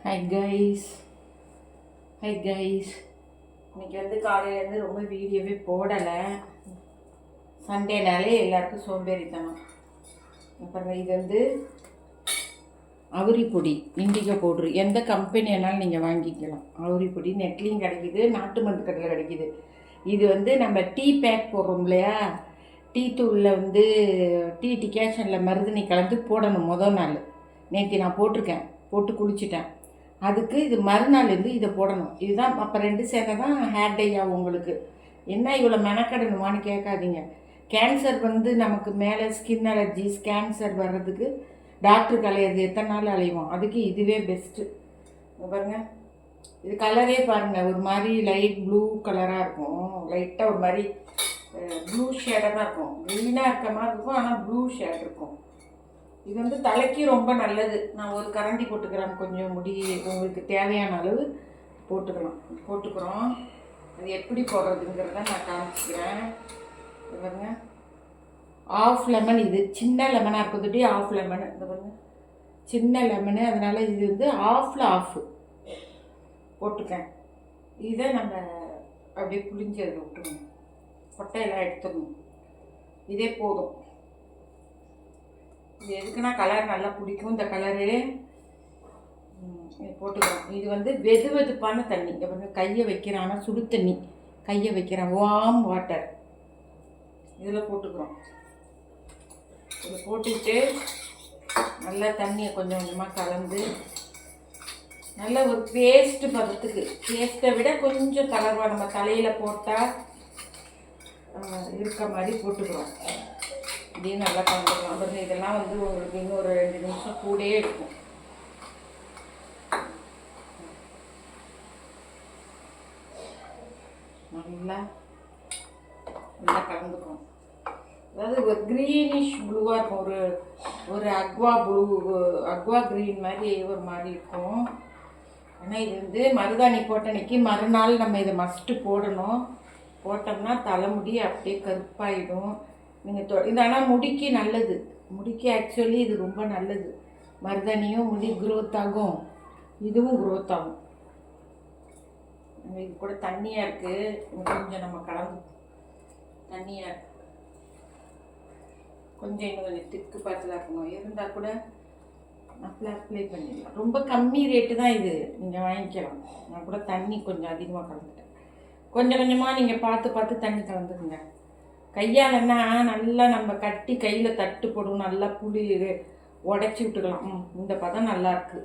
Hi guys. இன்றைக்கி வந்து காலையிலேருந்து ரொம்ப வீடியோவே போடலை. சண்டேனாலே எல்லாருக்கும் சோம்பேறித்தனம். அப்புறம் இது வந்து அவுரி பொடி, இண்டிகோ பவுட்ரு, எந்த கம்பெனியானாலும் நீங்கள் வாங்கிக்கலாம். அவுரி பொடி நெட்லேயும் கிடைக்கிது, நாட்டு மருந்து கடையில் கிடைக்கிது. இது வந்து நம்ம டீ பேக் போடுறோம் இல்லையா, டீ தூளில் வந்து டீ டிகாஷனில் மருதணி கலந்து போடணும். முதல் நாள் நேற்று நான் போட்டிருக்கேன், போட்டு குளிச்சுட்டேன். அதுக்கு இது மறுநாள் வந்து இதை போடணும். இதுதான் அப்போ ரெண்டு சேர்ந்தா தான் ஹேர் டை ஆகும். உங்களுக்கு என்ன இவ்வளோ மெனக்கடணுமான்னு கேட்காதீங்க. கேன்சர் வந்து நமக்கு மேலே ஸ்கின் அலர்ஜிஸ் கேன்சர் வர்றதுக்கு டாக்டருக்கு அலையிறது எத்தனை நாள் அலைவோம். அதுக்கு இதுவே பெஸ்ட்டு. பாருங்கள், இது கலரே பாருங்கள், ஒரு மாதிரி லைட் ப்ளூ கலராக இருக்கும். லைட்டாக ஒரு மாதிரி ப்ளூ ஷேடாக தான் இருக்கும். க்ரீனாக இருக்க மாதிரி இருக்கும், ஆனால் ப்ளூ ஷேட் இருக்கும். இது வந்து தலைக்கு ரொம்ப நல்லது. நான் ஒரு கரண்டி போட்டுக்கிறேன், கொஞ்சம் முடி உங்களுக்கு தேவையான அளவு போட்டுக்கிறோம். அது எப்படி போடுறதுங்கிறத நான் காமிச்சிக்கிறேன். பாருங்க, ஆஃப் லெமன். இது சின்ன லெமனாக இருக்கிறதுட்டி ஆஃப் லெமனு. இந்த பாருங்க, சின்ன லெமனு, அதனால் இது வந்து ஆஃப் போட்டுக்கேன். இதை நம்ம அப்படியே புளிஞ்சு அதில் விட்டுருணும், கொட்டையெல்லாம் எடுத்துடணும். இதே போதும். இது எதுக்குன்னா கலர் நல்லா பிடிக்கும். இந்த கலரு போட்டுக்கிறோம். இது வந்து வெது வெதுப்பான தண்ணி. இங்கே வந்து கையை வைக்கிறேன், ஆனால் சுடு தண்ணி கையை வைக்கிறேன், வார்ம் வாட்டர். இதில் போட்டுக்கிறோம். இதை போட்டுக்கிட்டு நல்லா தண்ணியை கொஞ்சம் கொஞ்சமாக கலந்து நல்ல ஒரு பேஸ்ட்டு பதத்துக்கு, பேஸ்ட்டை விட கொஞ்சம் தளர்வாக நம்ம தலையில் போட்டால் இருக்க மாதிரி போட்டுக்கிறோம். இதையும் நல்லா கலந்துக்கலாம். அப்புறம் இதெல்லாம் வந்து உங்களுக்கு இன்னும் ஒரு 2 நிமிஷம் கூடயே இருக்கும். நல்லா கலந்துக்கும். அதாவது ஒரு க்ரீனிஷ் ப்ளூவாக இருக்கும், ஒரு அக்வா க்ரீன் மாதிரி ஒரு மாதிரி இருக்கும். ஆனால் இது வந்து மருதாணி போட்ட அன்னைக்கு மறுநாள் நம்ம இதை மஸ்ட்டு போடணும். போட்டோம்னா தலைமுடி அப்படியே கருப்பாயிடும். நீங்கள் இது ஆனால் முடிக்கு நல்லது. முடிக்கு ஆக்சுவலி இது ரொம்ப நல்லது. மருதாணியும் முடி க்ரோத் ஆகும், இதுவும் க்ரோத் ஆகும். இது கூட தண்ணியாக இருக்குது, கொஞ்சம் நம்ம கலந்து தண்ணியாக இருக்கு, கொஞ்சம் இன்னும் கொஞ்சம் திக்கு பார்த்து இருக்கணும். இருந்தால் கூட அப்ளை பண்ணிடலாம். ரொம்ப கம்மி ரேட்டு தான் இது, நீங்கள் வாங்கிக்கலாம். நான் கூட தண்ணி கொஞ்சம் அதிகமாக கலந்துட்டேன். கொஞ்சம் கொஞ்சமாக நீங்கள் பார்த்து தண்ணி கலந்துக்குங்க. கையாலன்னா நல்லா நம்ம கட்டி கையில் தட்டு போடும், நல்லா புளி உடச்சி விட்டுக்கலாம். இந்த பதம் நல்லா இருக்கு.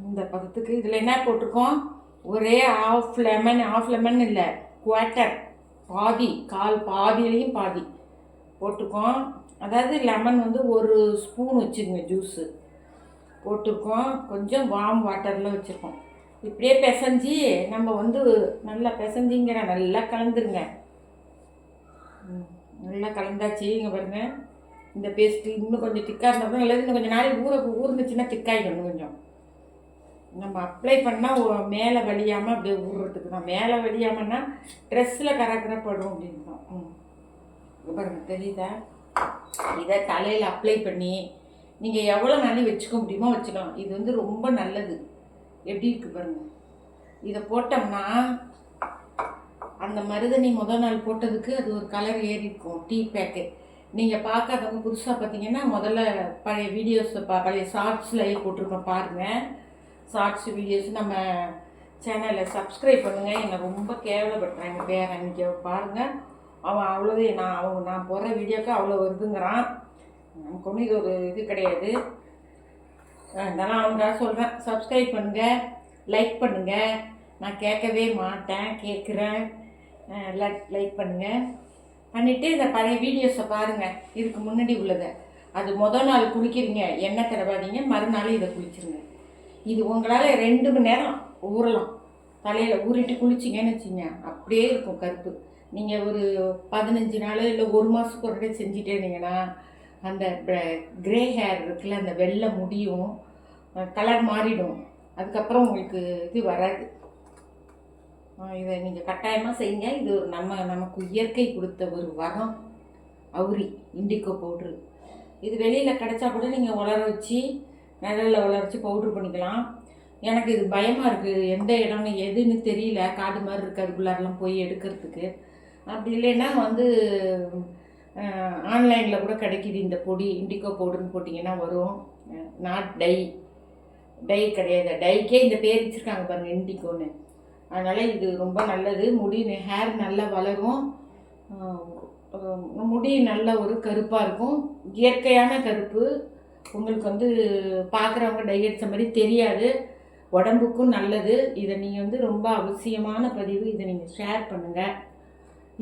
இந்த பதத்துக்கு இதில் என்ன போட்டிருக்கோம், ஒரே ஆஃப் லெமன் இல்லை, குவார்ட்டர், பாதியிலையும் பாதி போட்டிருக்கோம். அதாவது லெமன் வந்து 1 ஸ்பூன் வச்சுருங்க, ஜூஸு போட்டிருக்கோம். கொஞ்சம் வார்ம் வாட்டரில் வச்சுருக்கோம். இப்படியே பிசைஞ்சி நம்ம வந்து நல்லா பிசைஞ்சிங்கிற நல்லா கலந்துருங்க. நல்லா கலந்தாச்சு. இங்கே பாருங்கள், இந்த பேஸ்ட்டு இன்னும் கொஞ்சம் திக்காக இருந்தால் தான் நல்லது. இன்னும் கொஞ்சம் நாளைக்கு ஊறுனுச்சுன்னா திக்காயிடும். கொஞ்சம் நம்ம அப்ளை பண்ணால் மேலே வலியாமல் அப்படியே ஊறுறதுக்கு தான். மேலே வலியாமன்னா ட்ரெஸ்ஸில் கரப்படும் அப்படின்னு தான். பாருங்கள், தெரியுதா? இதை தலையில் அப்ளை பண்ணி நீங்கள் எவ்வளோ நாளைக்கு வச்சுக்க முடியுமோ வச்சுக்கலாம். இது வந்து ரொம்ப நல்லது. எப்படி இருக்குது பாருங்கள். இதை போட்டோம்னா அந்த மருதணி முதல் நாள் போட்டதுக்கு அது ஒரு கலர் ஏறி இருக்கும். டீ பேக்கு நீங்கள் பார்க்காதவங்க புதுசாக பார்த்தீங்கன்னா முதல்ல பழைய வீடியோஸ் பழைய ஷார்ட்ஸில் போட்டிருக்கோம் பாருங்கள். ஷார்ட்ஸ் வீடியோஸ் நம்ம சேனலில் சப்ஸ்கிரைப் பண்ணுங்கள். என்னை ரொம்ப கேவலப்படுறாங்க பேர் அன்றைக்கி பாருங்கள். அவன் அவ்வளோவே நான் போடுற வீடியோக்கு அவ்வளோ வருதுங்கிறான். நமக்கு ஒன்றும் இது ஒரு இது கிடையாது. அதனால் அவனுக்காக சொல்கிறேன், சப்ஸ்கிரைப் பண்ணுங்கள், லைக் பண்ணுங்கள். நான் கேட்கவே மாட்டேன், கேட்குறேன். லைக் பண்ணுங்கள். பண்ணிவிட்டு இந்த பழைய வீடியோஸை பாருங்கள், இதுக்கு முன்னாடி உள்ளதை. அது முதல் நாள் குளிக்கிறீங்க, எண்ணெய் தடவாதீங்க, மறுநாள் இதை குளிச்சிருங்க. இது உங்களால் 2 மணி நேரம் ஊறலாம். தலையில் ஊறிட்டு குளிச்சிங்கன்னு வச்சிங்க, அப்படியே இருக்கும் கருப்பு. நீங்கள் ஒரு 15 நாள் இல்லை 1 மாதத்துக்கு ஒரு டே செஞ்சுட்டே இருந்தீங்கன்னா அந்த க்ரே ஹேர் இருக்குல்ல, அந்த வெள்ளை முடியும் கலர் மாறிடும். அதுக்கப்புறம் உங்களுக்கு இது வராது. இதை நீங்கள் கட்டாயமாக செய்யுங்க. இது நமக்கு இயற்கை கொடுத்த ஒரு வரம், அவுரி இண்டிகோ பவுட்ரு. இது வெளியில் கிடச்சா கூட நீங்கள் உலர வச்சு நிழலில் உலர வச்சு பவுட்ரு பண்ணிக்கலாம். எனக்கு இது பயமாக இருக்குது, எந்த இடம்னு எதுன்னு தெரியல, காடு மாதிரி இருக்குது, அதுக்குள்ளாரெலாம் போய் எடுக்கிறதுக்கு. அப்படி இல்லைன்னா வந்து ஆன்லைனில் கூட கிடைக்கிது இந்த பொடி, இண்டிகோ பவுடர்னு போட்டிங்கன்னா வரும். நாட் டை கிடையாது, டைக்கே இந்த பேர் வச்சுருக்காங்க பாருங்கள், இண்டிகோன்னு. அதனால் இது ரொம்ப நல்லது. முடி ஹேர் நல்லா வளரும், முடி நல்ல ஒரு கருப்பாக இருக்கும், இயற்கையான கருப்பு. உங்களுக்கு வந்து பார்க்குறவங்க டை அடித்த மாதிரி தெரியாது, உடம்புக்கும் நல்லது. இதை நீங்கள் வந்து ரொம்ப அவசியமான பதிவு, இதை நீங்கள் ஷேர் பண்ணுங்கள்.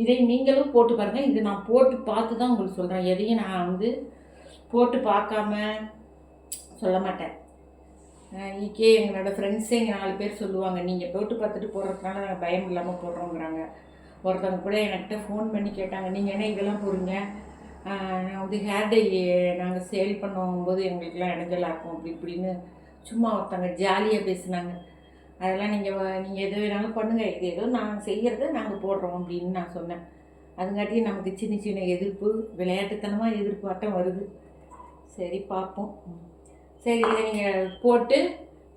இதை நீங்களும் போட்டு பாருங்கள். இது நான் போட்டு பார்த்து தான் உங்களுக்கு சொல்கிறேன், எதையும் நான் வந்து போட்டு பார்க்காம சொல்ல மாட்டேன். ஈக்கே எங்களோட ஃப்ரெண்ட்ஸே இங்கே 4 பேர் சொல்லுவாங்க, நீங்கள் போட்டு பார்த்துட்டு போடுறதுனால நாங்கள் பயம் இல்லாமல் போடுறோங்கிறாங்க. ஒருத்தவங்க கூட என்கிட்ட ஃபோன் பண்ணி கேட்டாங்க, நீங்கள் என்ன இதெல்லாம் போடுறீங்க, நான் வந்து ஹேர் டை நாங்கள் சேல் பண்ணும்போது எங்களுக்கெல்லாம் இடைஞ்சலாக இருக்கும் அப்படி இப்படின்னு சும்மா ஒருத்தவங்க ஜாலியாக பேசுனாங்க. அதெல்லாம் நீங்கள் எது வேணாலும் பண்ணுங்கள், இது ஏதோ நாங்கள் செய்கிறத நாங்கள் போடுறோம் அப்படின்னு நான் சொன்னேன். அதுங்காட்டியும் நமக்கு சின்ன சின்ன எதிர்ப்பு, விளையாட்டுத்தனமாக எதிர்ப்பாட்டம் வருது. சரி பார்ப்போம். சரி, இதை நீங்கள் போட்டு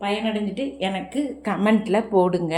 பயனடைஞ்சிட்டு எனக்கு கமெண்ட்டில் போடுங்க.